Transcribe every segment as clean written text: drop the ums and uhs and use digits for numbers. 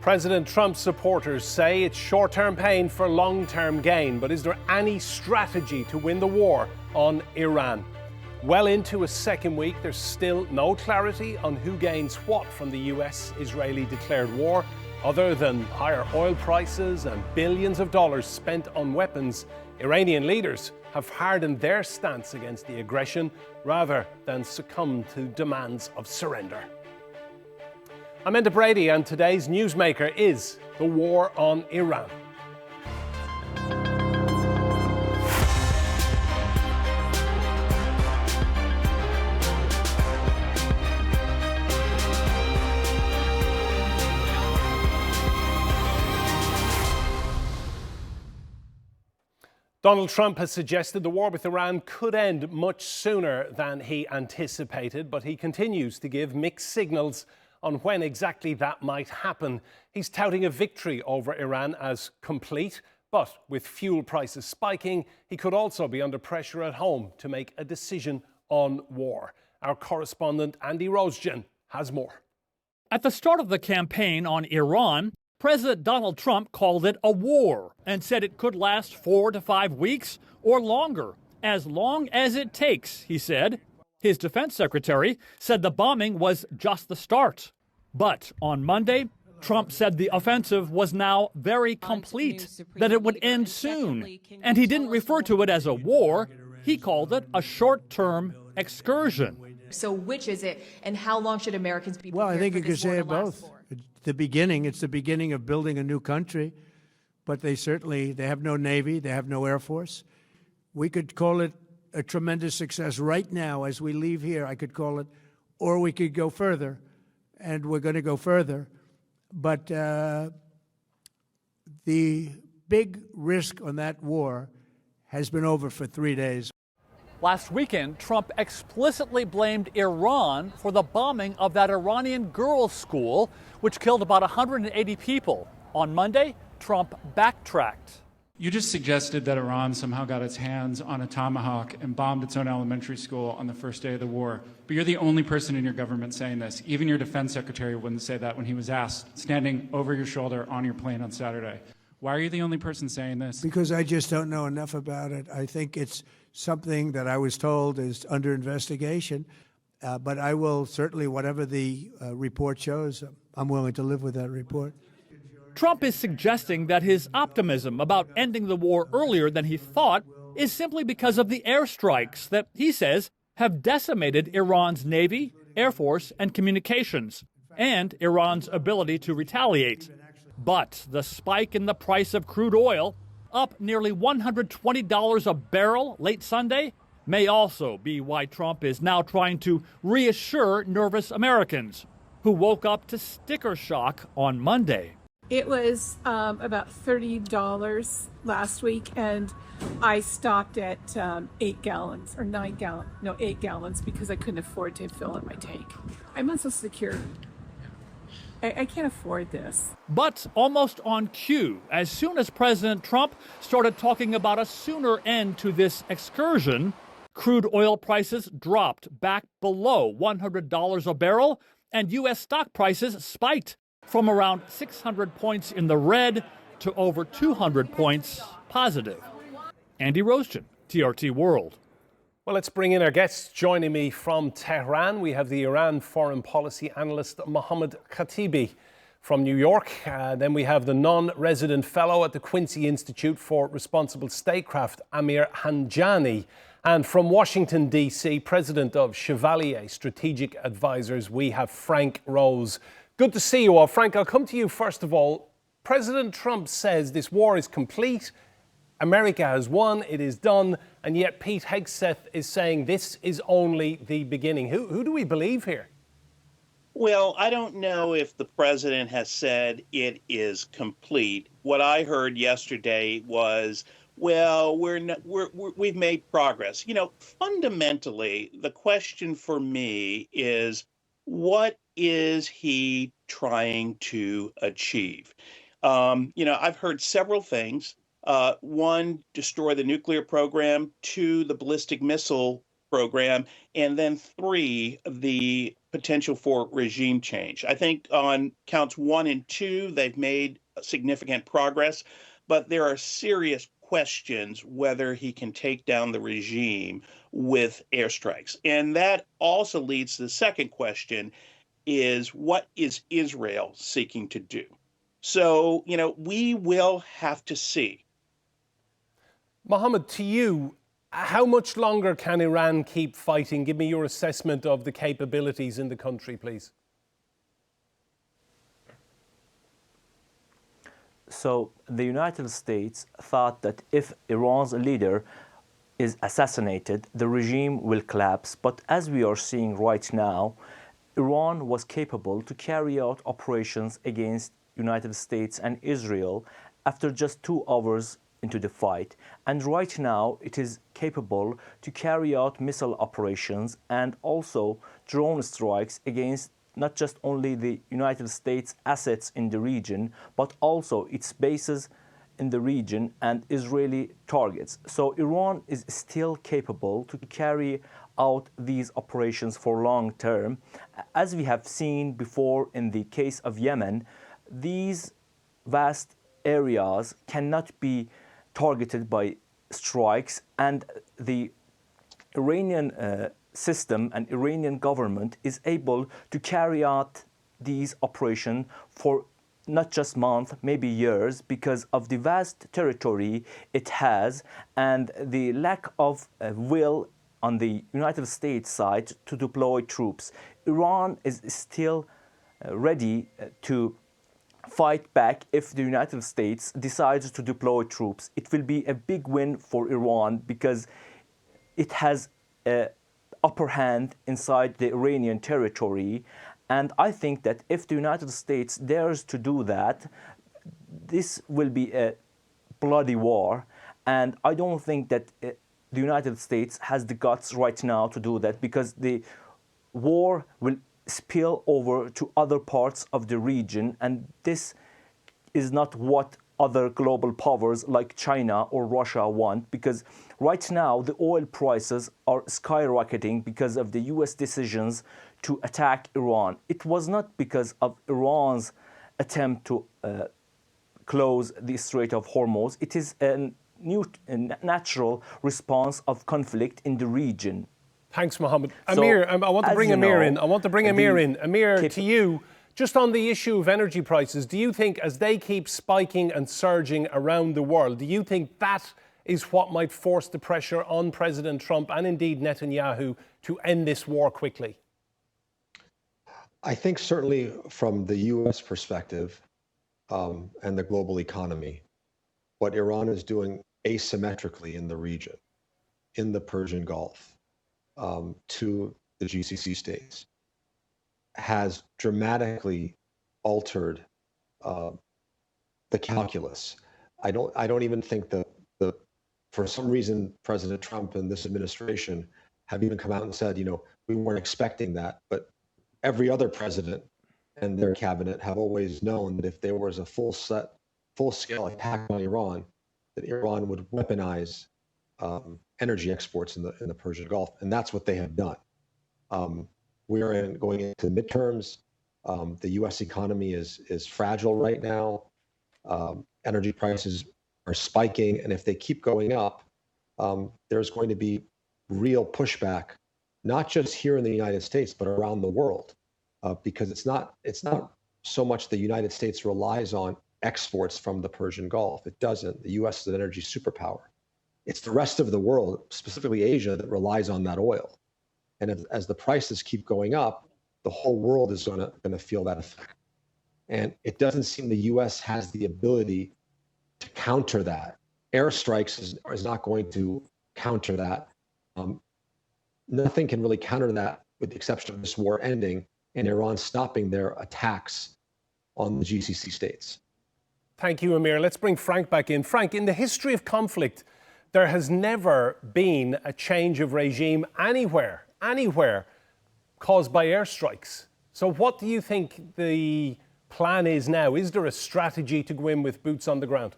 President Trump's supporters say it's short-term pain for long-term gain, but is there any strategy to win the war on Iran? Well into a second week, there's still no clarity on who gains what from the US-Israeli declared war, other than higher oil prices and billions of dollars spent on weapons. Iranian leaders have hardened their stance against the aggression rather than succumb to demands of surrender. I'm Enda Brady, and today's newsmaker is the war on Iran. Donald Trump has suggested the war with Iran could end much sooner than he anticipated, but he continues to give mixed signals on when exactly that might happen. He's touting a victory over Iran as complete, but with fuel prices spiking, he could also be under pressure at home to make a decision on war. Our correspondent Andy Rosejan has more. At the start of the campaign on Iran, President Donald Trump called it a war and said it could last 4 to 5 weeks or longer, as long as it takes, he said. His defense secretary said the bombing was just the start. But on Monday, Trump said the offensive was now very complete, that it would end soon. And he didn't refer to it as a war. He called it a short-term excursion. So which is it, and how long should Americans be prepared? Well, I think you could say it both. It's the beginning of building a new country, but they have no Navy, they have no Air Force. We could call it a tremendous success right now as we leave here. I could call it, or we could go further, and we're going to go further. But the big risk on that war has been over for 3 days. Last weekend, Trump explicitly blamed Iran for the bombing of that Iranian girls' school, which killed about 180 people. On Monday, Trump backtracked. You just suggested that Iran somehow got its hands on a tomahawk and bombed its own elementary school on the first day of the war. But you're the only person in your government saying this. Even your defense secretary wouldn't say that when he was asked, standing over your shoulder on your plane on Saturday. Why are you the only person saying this? Because I just don't know enough about it. I think it's something that I was told is under investigation. But I will certainly, whatever the report shows, I'm willing to live with that report. Trump is suggesting that his optimism about ending the war earlier than he thought is simply because of the airstrikes that he says have decimated Iran's Navy, Air Force, and communications, and Iran's ability to retaliate. But the spike in the price of crude oil, up nearly $120 a barrel late Sunday, may also be why Trump is now trying to reassure nervous Americans who woke up to sticker shock on Monday. It was about $30 last week, and I stopped at 8 gallons or 9 gallons, no, 8 gallons, because I couldn't afford to fill up my tank. I'm on Social Security. I can't afford this. But almost on cue, as soon as President Trump started talking about a sooner end to this excursion, crude oil prices dropped back below $100 a barrel, and U.S. stock prices spiked from around 600 points in the red to over 200 points positive. Andy Rosejan, TRT World. Well, let's bring in our guests. Joining me from Tehran, we have the Iran foreign policy analyst Mohammad Khatibi from New York. Then we have the non-resident fellow at the Quincy Institute for Responsible Statecraft, Amir Handjani. And from Washington, D.C., president of Chevalier Strategic Advisors, we have Frank Rose. Good to see you all. Frank, I'll come to you first of all. President Trump says this war is complete. America has won, it is done, and yet Pete Hegseth is saying this is only the beginning. Who do we believe here? Well, I don't know if the president has said it is complete. What I heard yesterday was, well, we've made progress. You know, fundamentally, the question for me is, what is he trying to achieve? I've heard several things. One, destroy the nuclear program. Two, the ballistic missile program, and then 3, the potential for regime change. I think on counts 1 and 2, they've made significant progress, but there are serious questions whether he can take down the regime with airstrikes. And that also leads to the second question is what is Israel seeking to do? So, we will have to see. Mohammed, to you, how much longer can Iran keep fighting? Give me your assessment of the capabilities in the country, please. So the United States thought that if Iran's leader is assassinated, the regime will collapse. But as we are seeing right now, Iran was capable to carry out operations against United States and Israel after just 2 hours into the fight. And right now, it is capable to carry out missile operations and also drone strikes against not just only the United States assets in the region, but also its bases in the region and Israeli targets. So Iran is still capable to carry out these operations for long term. As we have seen before in the case of Yemen, these vast areas cannot be targeted by strikes, and the Iranian system and Iranian government is able to carry out these operations for not just months, maybe years, because of the vast territory it has and the lack of will on the United States side to deploy troops. Iran is still ready to fight back if the United States decides to deploy troops. It will be a big win for Iran because it has an upper hand inside the Iranian territory. And I think that if the United States dares to do that, this will be a bloody war. And I don't think that the United States has the guts right now to do that, because the war will spill over to other parts of the region, and this is not what other global powers like China or Russia want, because right now the oil prices are skyrocketing because of the US decisions to attack Iran. It was not because of Iran's attempt to close the Strait of Hormuz. It is a natural response of conflict in the region. Thanks, Mohammed. Amir, I want to bring Amir in. Amir, to you, just on the issue of energy prices, do you think as they keep spiking and surging around the world, do you think that is what might force the pressure on President Trump and indeed Netanyahu to end this war quickly? I think certainly from the U.S. perspective and the global economy, what Iran is doing asymmetrically in the region, in the Persian Gulf, to the GCC states, has dramatically altered the calculus. I don't even think that for some reason President Trump and this administration have even come out and said, we weren't expecting that, but every other president and their cabinet have always known that if there was a full-scale attack on Iran, that Iran would weaponize energy exports in the Persian Gulf, and that's what they have done. We are going into midterms. The U.S. economy is fragile right now. Energy prices are spiking, and if they keep going up, there's going to be real pushback, not just here in the United States, but around the world, because it's not so much the United States relies on exports from the Persian Gulf. It doesn't. The U.S. is an energy superpower. It's the rest of the world, specifically Asia, that relies on that oil. And as the prices keep going up, the whole world is going to feel that effect. And it doesn't seem the U.S. has the ability to counter that. Airstrikes is not going to counter that. Nothing can really counter that, with the exception of this war ending and Iran stopping their attacks on the GCC states. Thank you, Amir. Let's bring Frank back in. Frank, in the history of conflict, there has never been a change of regime anywhere caused by airstrikes. So what do you think the plan is now? Is there a strategy to go in with boots on the ground?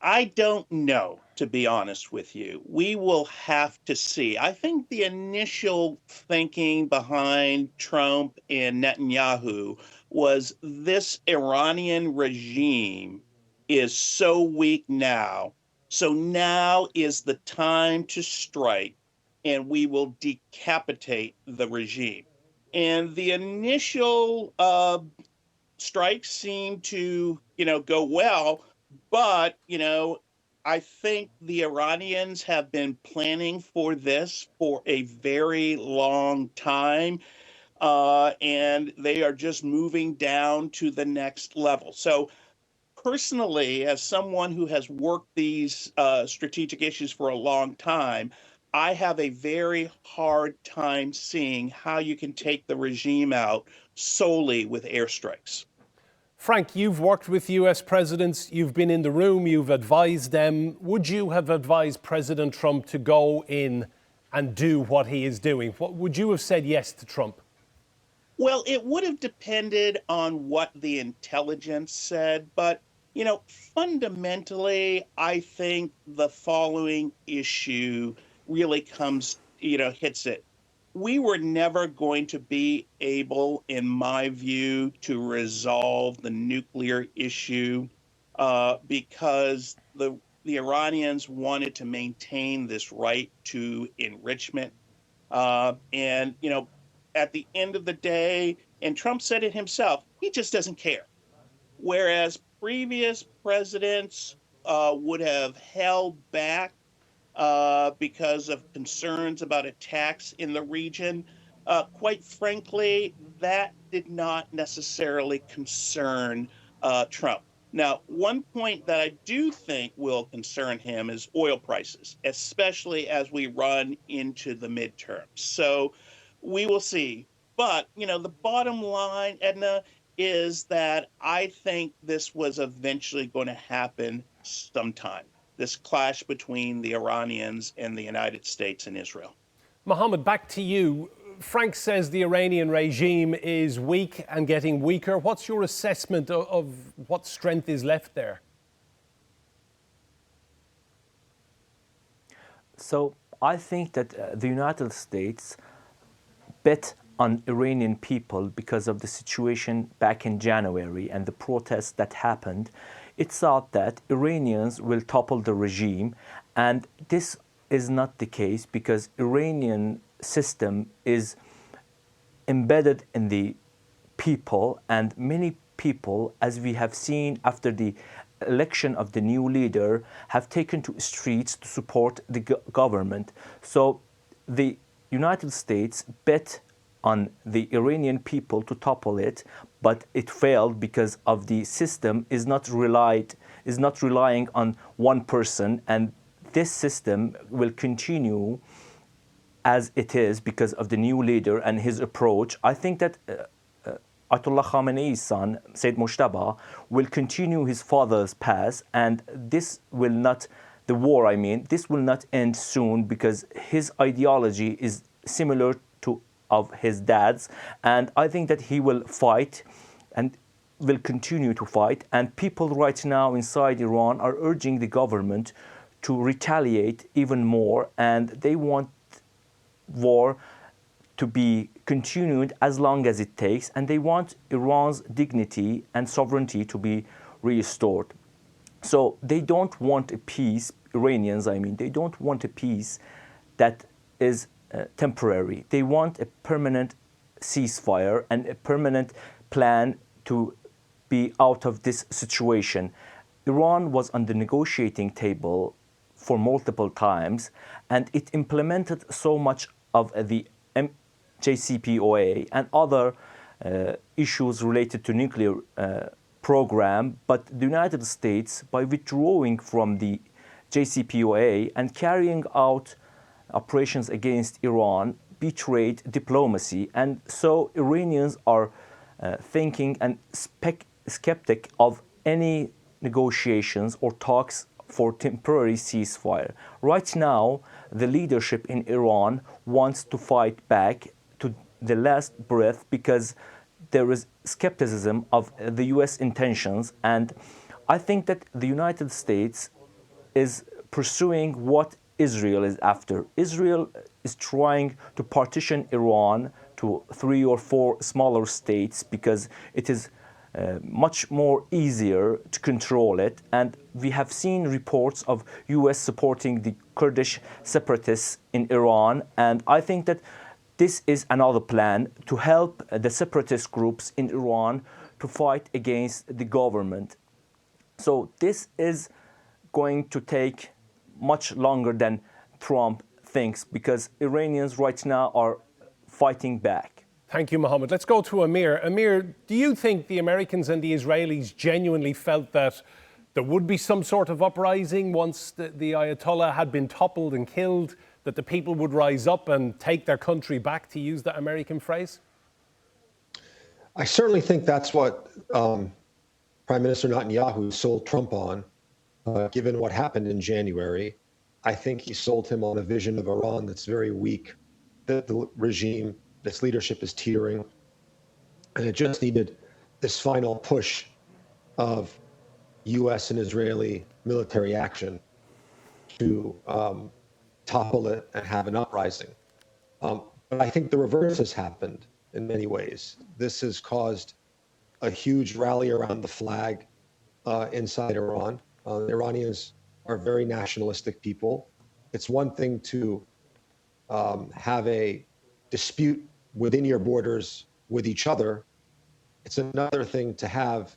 I don't know, to be honest with you. We will have to see. I think the initial thinking behind Trump and Netanyahu was this Iranian regime is so weak now. So now is the time to strike, and we will decapitate the regime. And the initial strikes seem to, go well, but, I think the Iranians have been planning for this for a very long time, and they are just moving down to the next level. So, personally, as someone who has worked these strategic issues for a long time, I have a very hard time seeing how you can take the regime out solely with airstrikes. Frank, you've worked with US presidents, you've been in the room, you've advised them. Would you have advised President Trump to go in and do what he is doing? What, would you have said yes to Trump? Well, it would have depended on what the intelligence said, but fundamentally, I think the following issue really comes, hits it. We were never going to be able, in my view, to resolve the nuclear issue because the Iranians wanted to maintain this right to enrichment. And, at the end of the day, and Trump said it himself, he just doesn't care. Whereas previous presidents would have held back because of concerns about attacks in the region. Quite frankly, that did not necessarily concern Trump. Now, one point that I do think will concern him is oil prices, especially as we run into the midterms. So we will see. But, the bottom line, Edna, is that I think this was eventually going to happen sometime, this clash between the Iranians and the United States and Israel. Mohammed, back to you. Frank says the Iranian regime is weak and getting weaker. What's your assessment of what strength is left there? So I think that the United States bet on Iranian people because of the situation back in January and the protests that happened. It thought that Iranians will topple the regime, and this is not the case because Iranian system is embedded in the people, and many people, as we have seen after the election of the new leader, have taken to streets to support the government. So the United States bet on the Iranian people to topple it, but it failed because of the system is not relying on one person, and this system will continue as it is because of the new leader and his approach. I think that Ayatollah Khamenei's son, Sayyid Mojtaba, will continue his father's path, and this will not end soon because his ideology is similar to of his dad's, and I think that he will fight and will continue to fight. And people right now inside Iran are urging the government to retaliate even more, and they want war to be continued as long as it takes, and they want Iran's dignity and sovereignty to be restored. So they don't want a peace, Iranians, they don't want a peace that is temporary. They want a permanent ceasefire and a permanent plan to be out of this situation. Iran was on the negotiating table for multiple times, and it implemented so much of the JCPOA and other issues related to nuclear program, but the United States, by withdrawing from the JCPOA and carrying out operations against Iran, betrayed diplomacy, and so Iranians are thinking and skeptic of any negotiations or talks for temporary ceasefire. Right now, the leadership in Iran wants to fight back to the last breath because there is skepticism of the US intentions, and I think that the United States is pursuing what Israel is after. Israel is trying to partition Iran to 3 or 4 smaller states because it is much more easier to control it. And we have seen reports of US supporting the Kurdish separatists in Iran. And I think that this is another plan to help the separatist groups in Iran to fight against the government. So this is going to take much longer than Trump thinks because Iranians right now are fighting back. Thank you, Mohammed. Let's go to Amir. Amir, do you think the Americans and the Israelis genuinely felt that there would be some sort of uprising once the Ayatollah had been toppled and killed, that the people would rise up and take their country back, to use that American phrase? I certainly think that's what Prime Minister Netanyahu sold Trump on, given what happened in January. I think he sold him on a vision of Iran that's very weak, that the regime, its leadership is teetering, and it just needed this final push of U.S. and Israeli military action to topple it and have an uprising. But I think the reverse has happened in many ways. This has caused a huge rally around the flag inside Iran. The Iranians are very nationalistic people. It's one thing to have a dispute within your borders with each other. It's another thing to have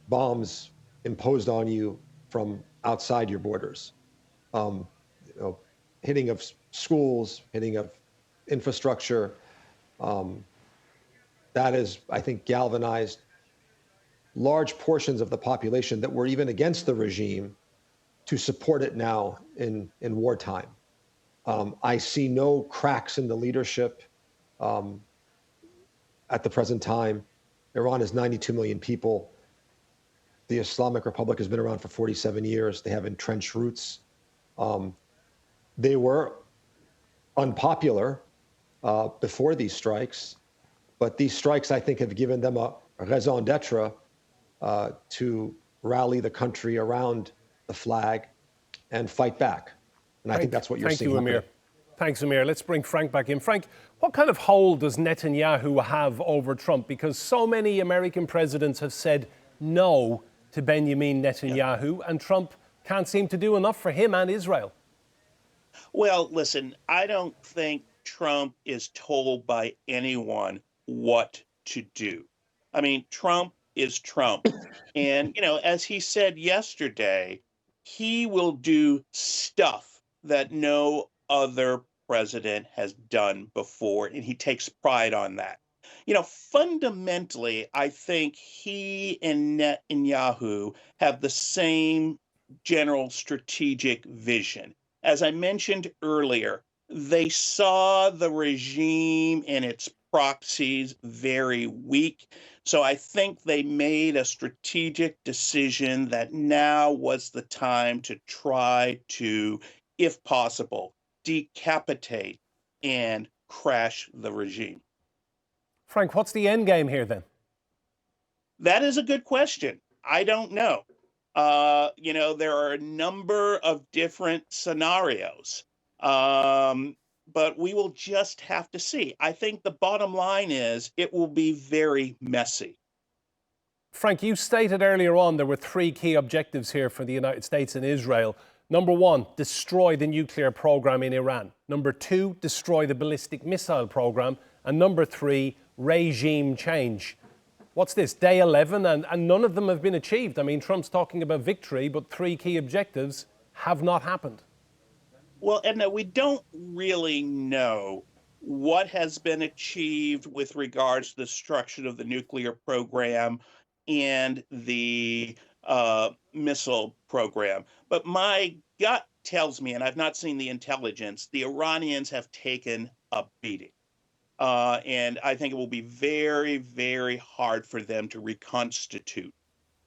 bombs imposed on you from outside your borders. Hitting of schools, hitting of infrastructure. That is, I think, galvanized large portions of the population that were even against the regime to support it now in wartime. I see no cracks in the leadership at the present time. Iran is 92 million people. The Islamic Republic has been around for 47 years. They have entrenched roots. They were unpopular before these strikes, but these strikes, I think, have given them a raison d'etre to rally the country around the flag and fight back. And I think that's what you're seeing. Thank you, Amir. Thanks, Amir. Let's bring Frank back in. Frank, what kind of hold does Netanyahu have over Trump? Because so many American presidents have said no to Benjamin Netanyahu, and Trump can't seem to do enough for him and Israel. Well, listen, I don't think Trump is told by anyone what to do. I mean, Trump is Trump. And, you know, as he said yesterday, he will do stuff that no other president has done before, and he takes pride on that. You know, fundamentally, I think he and Netanyahu have the same general strategic vision. As I mentioned earlier, they saw the regime and its proxies very weak. So I think they made a strategic decision that now was the time to try to, if possible, decapitate and crash the regime. Frank, what's the end game here then? That is a good question. I don't know. You know, there are a number of different scenarios, but we will just have to see. I think the bottom line is it will be very messy. Frank, you stated earlier on there were 3 key objectives here for the United States and Israel. Number 1, destroy the nuclear program in Iran. Number 2, destroy the ballistic missile program. And number 3, regime change. What's this, day 11? And none of them have been achieved. I mean, Trump's talking about victory, but 3 key objectives have not happened. Well, Edna, we don't really know what has been achieved with regards to the destruction of the nuclear program and the missile program. But my gut tells me, and I've not seen the intelligence, the Iranians have taken a beating. And I think it will be very, very hard for them to reconstitute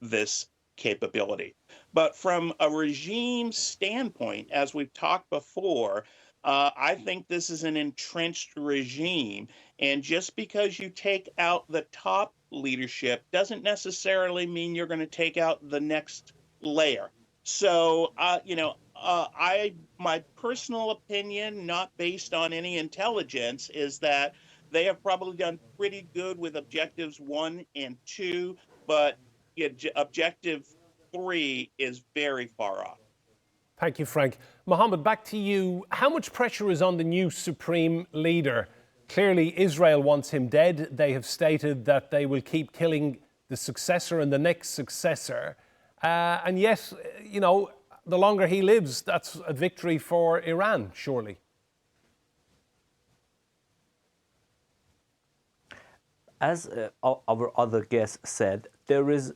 this capability. But from a regime standpoint, as we've talked before, I think this is an entrenched regime. And just because you take out the top leadership doesn't necessarily mean you're going to take out the next layer. So, my personal opinion, not based on any intelligence, is that they have probably done pretty good with objectives 1 and 2, but objective 3 is very far off. Thank you, Frank. Mohammed, back to you. How much pressure is on the new supreme leader? Clearly, Israel wants him dead. They have stated that they will keep killing the successor and the next successor. And yet, the longer he lives, that's a victory for Iran, surely. As our other guest said, there is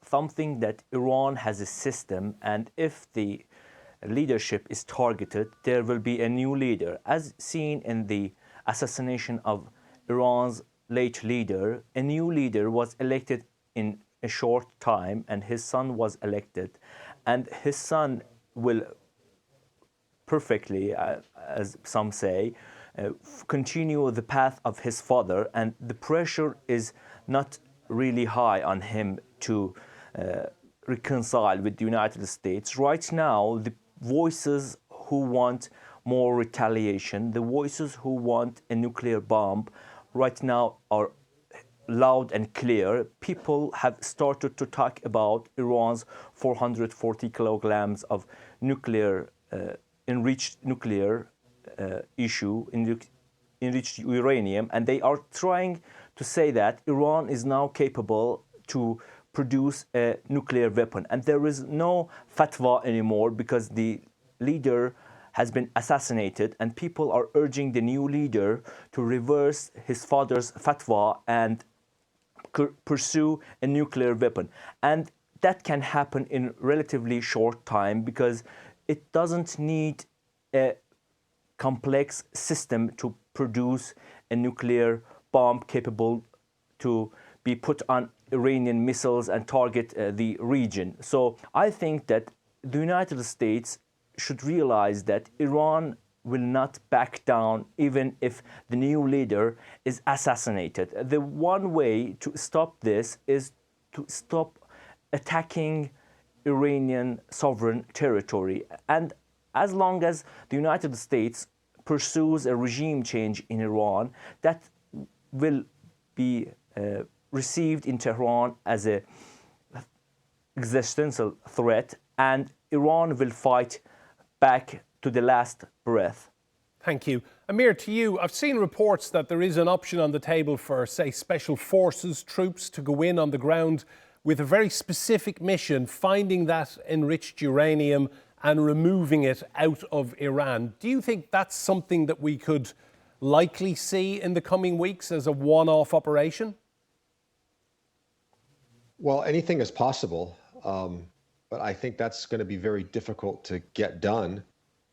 something that Iran has a system, and if the leadership is targeted, there will be a new leader. As seen in the assassination of Iran's late leader, a new leader was elected in a short time, and his son was elected. And his son will perfectly, as some say, continue the path of his father, and the pressure is not really high on him to reconcile with the United States. Right now, the voices who want more retaliation, the voices who want a nuclear bomb, right now are loud and clear. People have started to talk about Iran's 440 kilograms of nuclear, enriched nuclear enriched uranium, and they are trying to say that Iran is now capable to produce a nuclear weapon. And there is no fatwa anymore because the leader has been assassinated, and people are urging the new leader to reverse his father's fatwa and pursue a nuclear weapon. And that can happen in relatively short time because it doesn't need a complex system to produce a nuclear bomb capable to be put on Iranian missiles and target the region. So I think that the United States should realize that Iran will not back down even if the new leader is assassinated. The one way to stop this is to stop attacking Iranian sovereign territory. And as long as the United States pursues a regime change in Iran, that will be received in Tehran as an existential threat, and Iran will fight back to the last breath. Thank you. Amir, to you, I've seen reports that there is an option on the table for, say, special forces troops to go in on the ground with a very specific mission, finding that enriched uranium and removing it out of Iran. Do you think that's something that we could likely see in the coming weeks as a one-off operation? Well, anything is possible, but I think that's going to be very difficult to get done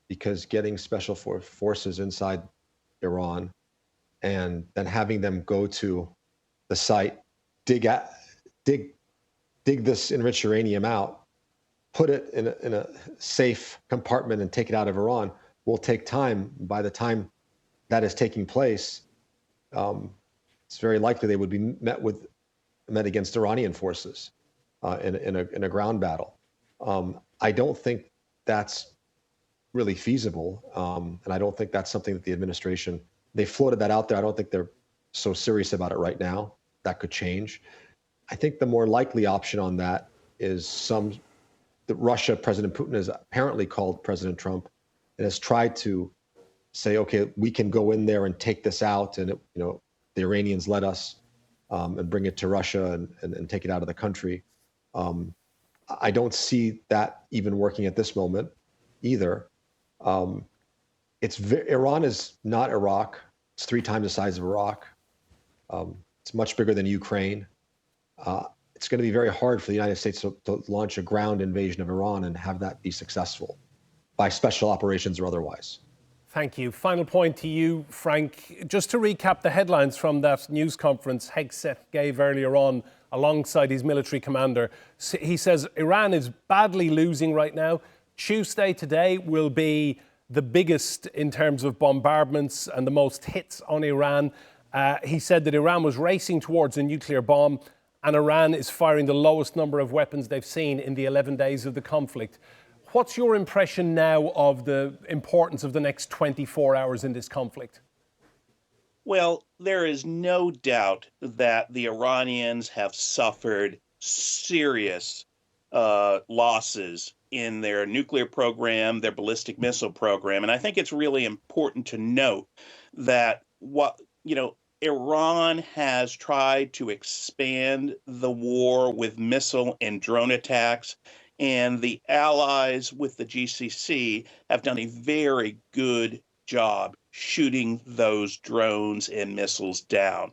because getting special forces inside Iran and then having them go to the site, dig this enriched uranium out, put it in a safe compartment and take it out of Iran will take time. By the time that is taking place, it's very likely they would be met against Iranian forces in a ground battle. I don't think that's really feasible, and I don't think that's something that the administration, they floated that out there. I don't think they're so serious about it right now. That could change. I think the more likely option on that is that Russia, President Putin has apparently called President Trump and has tried to say, okay, we can go in there and take this out, and the Iranians let us, and bring it to Russia and take it out of the country. I don't see that even working at this moment either. Iran is not Iraq. It's 3 times the size of Iraq. It's much bigger than Ukraine. It's going to be very hard for the United States to launch a ground invasion of Iran and have that be successful by special operations or otherwise. Thank you. Final point to you, Frank. Just to recap the headlines from that news conference Hegseth gave earlier on alongside his military commander. He says Iran is badly losing right now. Tuesday today will be the biggest in terms of bombardments and the most hits on Iran. He said that Iran was racing towards a nuclear bomb and Iran is firing the lowest number of weapons they've seen in the 11 days of the conflict. What's your impression now of the importance of the next 24 hours in this conflict? Well, there is no doubt that the Iranians have suffered serious losses in their nuclear program, their ballistic missile program. And I think it's really important to note that Iran has tried to expand the war with missile and drone attacks, and the allies with the GCC have done a very good job shooting those drones and missiles down.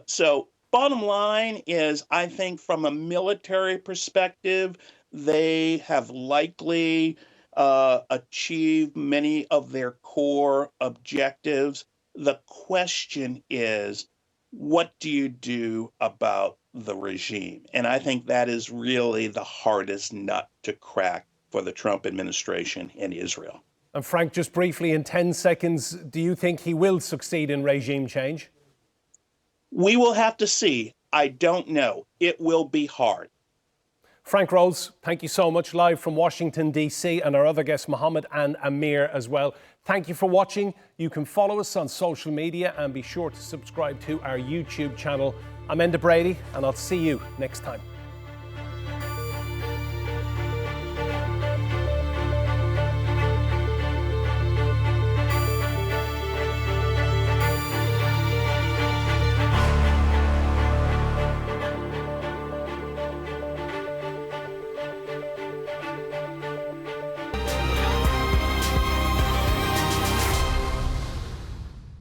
So bottom line is, I think from a military perspective, they have likely achieved many of their core objectives. The question is, what do you do about the regime? And I think that is really the hardest nut to crack for the Trump administration in Israel. And Frank, just briefly in 10 seconds, do you think he will succeed in regime change? We will have to see. I don't know. It will be hard. Frank Rose, thank you so much, live from Washington, D.C., and our other guests, Mohammad and Amir, as well. Thank you for watching. You can follow us on social media and be sure to subscribe to our YouTube channel. I'm Enda Brady, and I'll see you next time.